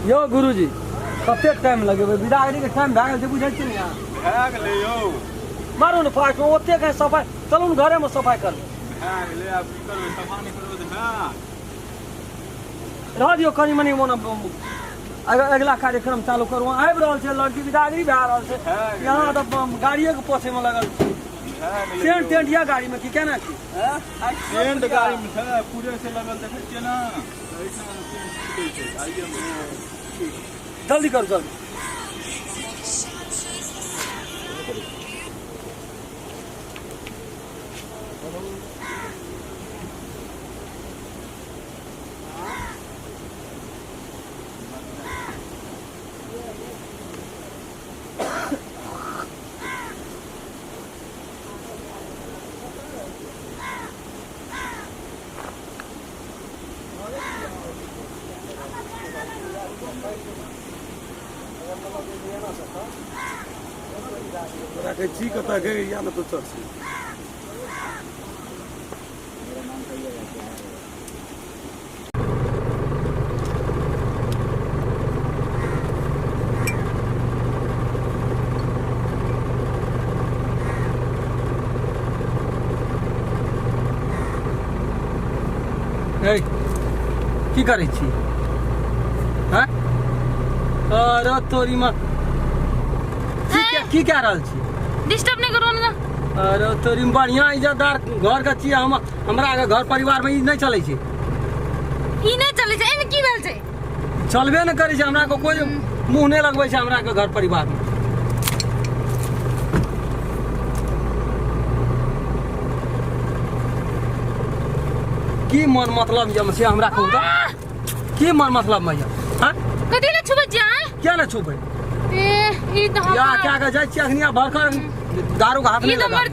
यो गुरुजी कते टाइम लगेबै बिदागरी के टाइम भए गेल छै बुझै छी ने भए गेलै यौ मारू ने फास्ट में ओते के सफाई चलू ने घरे में सफाई कर भए गेलै आब की करबै सफा नहि करबै तऽ रह दियो कनी मनी मोन अगला कार्यक्रम चालू करू आबि रहल छै लड़की बिदागरी भए रहल छै यहाँ तऽ गाड़िए के पोछे में लगल छै टेंट टेंट या गाड़ी में की केना की टेंट गाड़ी में छै पूरे से लगल देखै छियै ना जल्दी करू जल्दी राखे छी कतऽ गए या में तो चल छी की करै छी हैं अरे तोरी मां की कह रहल छी डिस्टर्ब नहीं करो ना अरे तोरी बढ़िया इज्जतदार घर का छियै हमरा के घर परिवार में ई नहीं चलै छै ई नहीं चले छै एने की भेल छै चलबे न करै छै हमरा को कोई मुंह नहीं लगबै छै हमरा के घर परिवार में की मन मतलब ये से हमरा कहू त की मन मतलब में ये हां कथि ले छुबै जाय क्या न छुबै ए ई त या क्या के जाय छी अखनिया भरकर दारू के हाथ ई नहीं त लगा हमर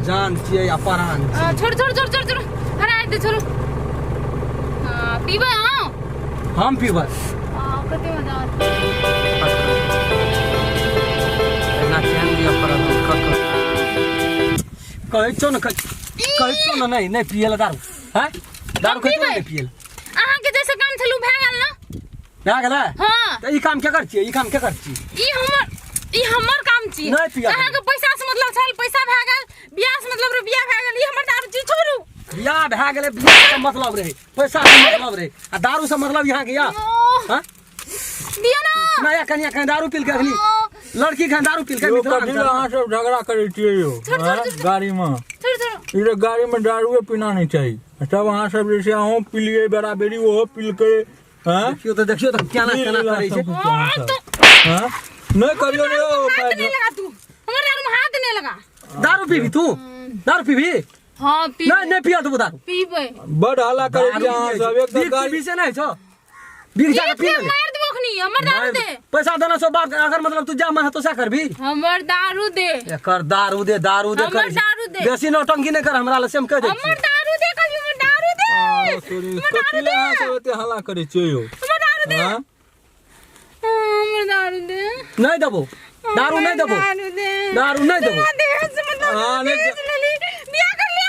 जान छियै या परान छोड़ अरे आइ दे छोड़ो हां पीबे हां हम पीबै कते मजा ना चैन दिया परान कहै छौ न नहीं पियल दारू हैं दारू कहै छौ नहीं पियल अहाँ के जैसे काम छलु भए गेल ना भए गेलै हां त ई काम के कर छियै ई काम के कर छी ई हमर काम छी नहीं पिया अहाँ के पैसा से मतलब छल पैसा भए गेल बियाह से मतलब रुपया भए गेल ई हमर दारू छी छोड़ू बियाह भए गेलै बियाह से मतलब रहे पैसा से मतलब रहे आ दारू से मतलब यहाँ के या हां दिया ना नया कन्या कहीं दारू पील के अखनी लड़की कहीं दारू पील के अहाँ सब झगड़ा करै छियै यौ गाड़ी में ई गाड़ी में दारूए पीना नहीं चाहिए सब अहाँ सब जैसे अहूँ पीलिए बराबरी ओहो पील के देखियो तो क्या ना करे छै हां नहीं करियो रे हाथ नहीं लगा तू हमर दारू में हाथ नहीं लगा दारू पीबी तू दारू पीबी हां पी नहीं पिया तू दारू पीबे बड़ हल्ला करे छी अहाँ सब एक गाड़ी से नहीं छो बीग जाके पी ले मार देबो खनी हमर दारू दे पैसा देना सो बात अगर मतलब तू जा मन तो सा करबी हमर दारू दे एकर दारू दे हमर दारू दे बेसी नौटंकी नहीं कर हमरा ले सेम कह दे हमर दारू दे कभी हमर दारू दे कथिले अहाँ सब एते हल्ला करे छी यौ हमर दारू दे हमर दारू दे नहीं देबो दारू नहीं देबो दारू नहीं देबो हां नहीं बियाह कर ले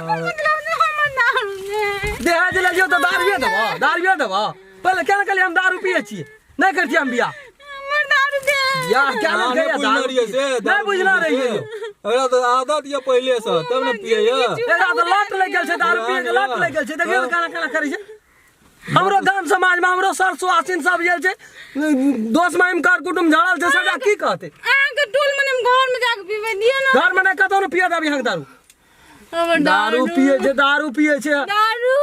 मतलब हमर दारू दे देहा दिला जो तो दारू देबो पहले क्या कहले हम दारू पिए छी नहीं करती हम बियाह हमर दारू दे या क्या ना दारू नहीं बुझना रही है एकरा तो आदत ये पहले से तब न पिए ये एकरा तो लत लग गेल छै दारू पिए के लत लग गेल छै देखियो काना करै छै हमरो गांव समाज में हमरो सर सुआसिन सब गेल छै दोस्त माइम कर कुटुम झड़ल छै सदा की कहते अहाँ के टोल में घर में जाके पीबे दियो ना घर में नहीं कतो न पिए दब यहाँ दारू दारू पिए छै दारू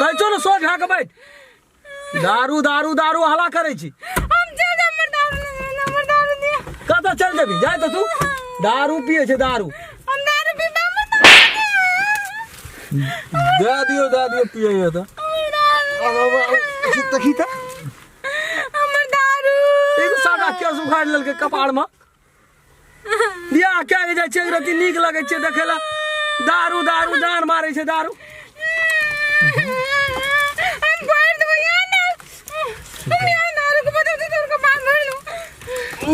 कहै छौ न सोच भए के बैठ दारू हल्ला करै छी हम चल हमर दारू दे कतऽ चल जेबी जाय त तू दारू पिए छै दारू हम दारू पीबे दे दियो पिए ये तो हमर दारू एक सादा केस उखाड़ लेलकै कपाड़ में बियाह क्या जाय छै रति नीक लगै छै देखेला दारू जान मारै छै दारू हम भर दो यार ना हम यार दारू को बता दे तेरे को बांध लो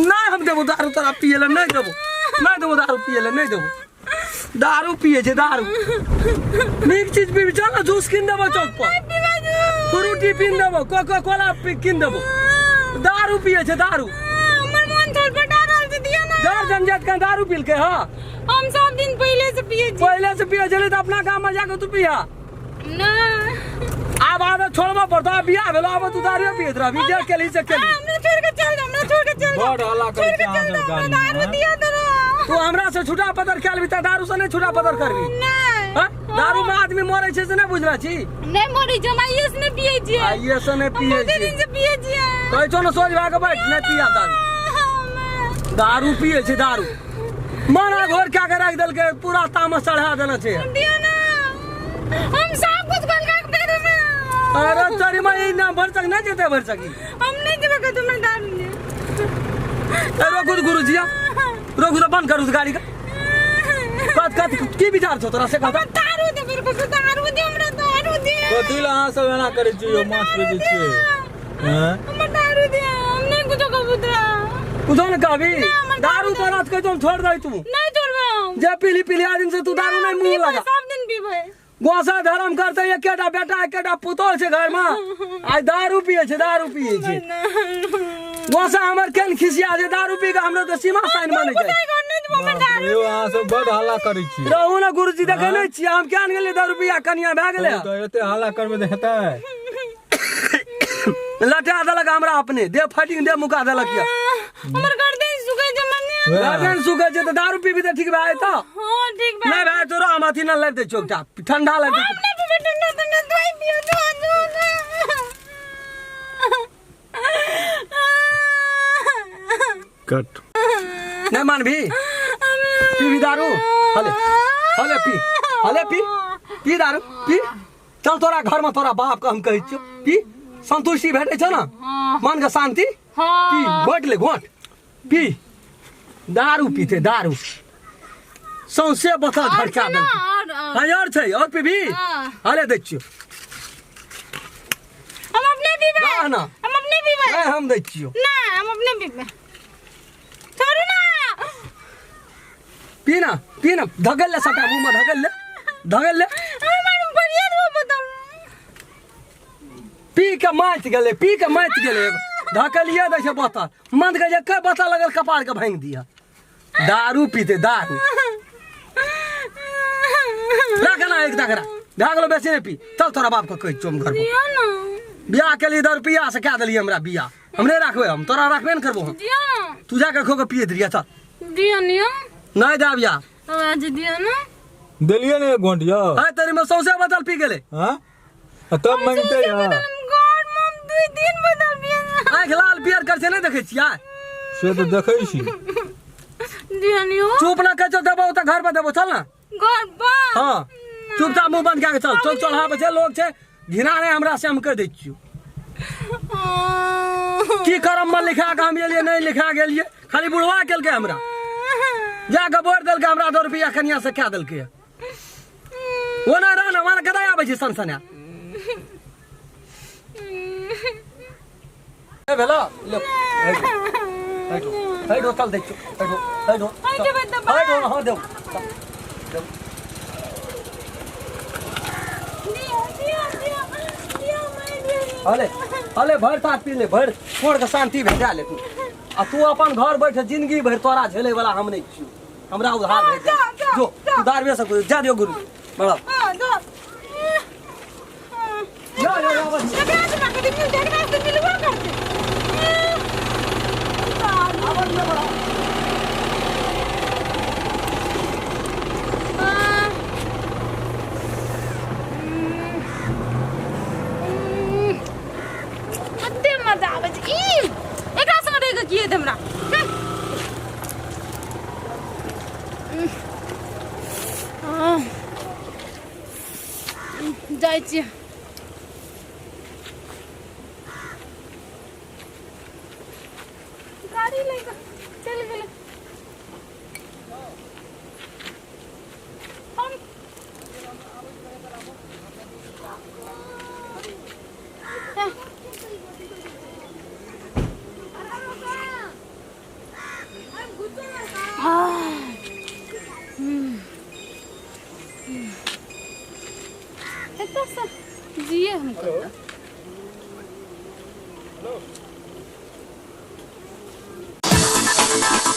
नहीं हम देबो दारू तोरा पिए ले नहीं देबो दारू पिए ले नहीं देबो दारू पिए छै दारू नीक चीज पीबी चल जूस किन देबो चौक पर फ्रूटी पीन देबो, कोको कोला किन देबो। दारू पिए छे दारू। हमर मन छटपटा रहल छै, दिया ना। जर जंजट का दारू पील के हां। हम सब दिन पहले से पिए छी। पहले से पिए छले त अपना गांव में जाके तू पिया। ना अब आदत छोड़बा पड़तो, बियाह भेलो अब तू दारू पियत रह, विजय के लिए से के लिए। हमरा छोड़ के चल, हमरा छोड़ के चल। बड़ हल्ला करे छै अहाँ सब गाड़ी दारू में। दिया तो तू हमरा से छुटा पदर खेल भी त दारू से नहीं छुटा पदर करबी। नहीं हां दारू में आदमी मरे छै से नहीं बुझला छी। नहीं मरी जमाइए से नहीं पिए छी। आइए से नहीं पिए बहुत छी। दिन से पिए छी। कहै छौ न सोच भाग बैठ नहीं पिया दारू। दारू पिए छै दारू। माना घोर क्या के रख देल के पूरा तामस चढ़ा देना छै। दिया ना। हम सब कुछ बन के दे देना। अरे तेरी मां ई ना भर सक नहीं जेते भर सकी। हम नहीं देबे के तुम्हें दारू ले। रोकू गुरुजी रोकू तो बंद करू गाड़ी का। कत की विचार छौ तोरा से कहता। दारू दे मेरे को, दारू दे, हमरा दारू दे। कथी ला अहाँ सब एना करे छियै, माछ बेचै छियै हैं? हमरा दारू दे, हम नहीं कुछ कबूतरा। कुछ न कहबी। दारू तो रात के तुम छोड़ दई तू। नहीं छोड़बे हम। जे पीली पीली दिन से तू दारू नहीं मुंह लगा। सब दिन पीबे। गोसा धर्म करते एकेटा बेटा एकेटा पुतोह छै घर में। आज दारू पिए छै दारू पिए छै। गोसा हमर केन खिसिया जे दारू पी के हमरो तो सीमा साइन बने छै। यो अहाँ सब बड़ हल्ला करे छियै। रहू ना गुरुजी देखे नहीं छियै हम क्या गेलिए दारू पिया कनिया भए गेलै। तो एते हल्ला करबे त हेतै। लटा देलक हमरा अपने दे फाटिंग दे मुका देलक या। हमर गर्दन सुखे जे मने। गर्दन सुखे छै त दारू पीबी त ठीक भाई त। हां ठीक बा। नहीं भाई तोरा हम अथी न लाग दे चोकटा ठंडा लाग दे। हम नहीं पीबे ठंडा ठंडा दवाई पियो दो। कट नहीं मान भी पीबी दारू हले हले पी दारू पी। चल तोरा घर में तोरा बाप का हम कहै छियो पी संतुष्टि भेटै छ ना मन के शांति। पी घोट ले घोट पी दारू पीते दारू सौंसे बता धड़का दे। हां और छै और पीबी हले दै छियो। हम अपने पीबे। ना हम अपने पीबे। नहीं हम दै छियो। ना हम अपने पीबे। छोड़ ना। पी ना धगल ले सटा मुंह में धगल ले। अरे मैडम बढ़िया दो बता। पी के माच गेले धकलिए दै छै बोतल मंद के जे के बोतल लगल कपाड़ के भांग दिया। दारू पीते दारू रखना एक दगरा भागलो बेसी नहीं पी। चल तोरा बाप को कह चोम घर में दिया ना। बियाह के लिए 10 रुपया से क्या दिलिए हमरा बियाह हमने रखबे हम तोरा रखबे न करबो हम। दिया ना। तू जाके खो के पिए दिया चल। दिया नियो। नहीं दा बियाह आज दिया ना। देलिए ने एक घंटिया। हां तेरी में सौसे बोतल पी गेले। हां तब मांगते या गॉड मम 2 दिन बदल दिया। आंख लाल पियर कर से नहीं देखे छिया से तो देखै छी। दिया नियो। चुप ना कर देबो त घर पे देबो चल ना। घर बा। हां चुपचाप मुंह बंद करके चल चौक चढ़ा पे छै लोग छै घिना नहीं हमरा से हम कह दै छियो। की करम में लिखा के हम एलिए नहीं लिखा गेलिए खाली बुढ़वा केलके हमरा जाके बोर देलके हमरा 2 रुपया कनिया से क्या देलके। ओना रहना मार कदा आबै छै सनसना ए भेलो लो हेडो चल दे हेडो हां दे हले भर तात पी ले भर छोड़ के शांति भेजा ले तू आ तू अपन घर बैठ जिंदगी भर तोरा झेले वाला हम नहीं छियो हमरा उधार भेज जो तू दारवे से जा दियो गुरु बड़ा हां दो। जा बस लगा के रख दे देखना से मिलवा करते। आवाज में बड़ा कते मजा आवे छै। एकरा संग रह के किए दे हमरा। जाइ छी। गाड़ी लेके चल गेले। हम जिए हमको लो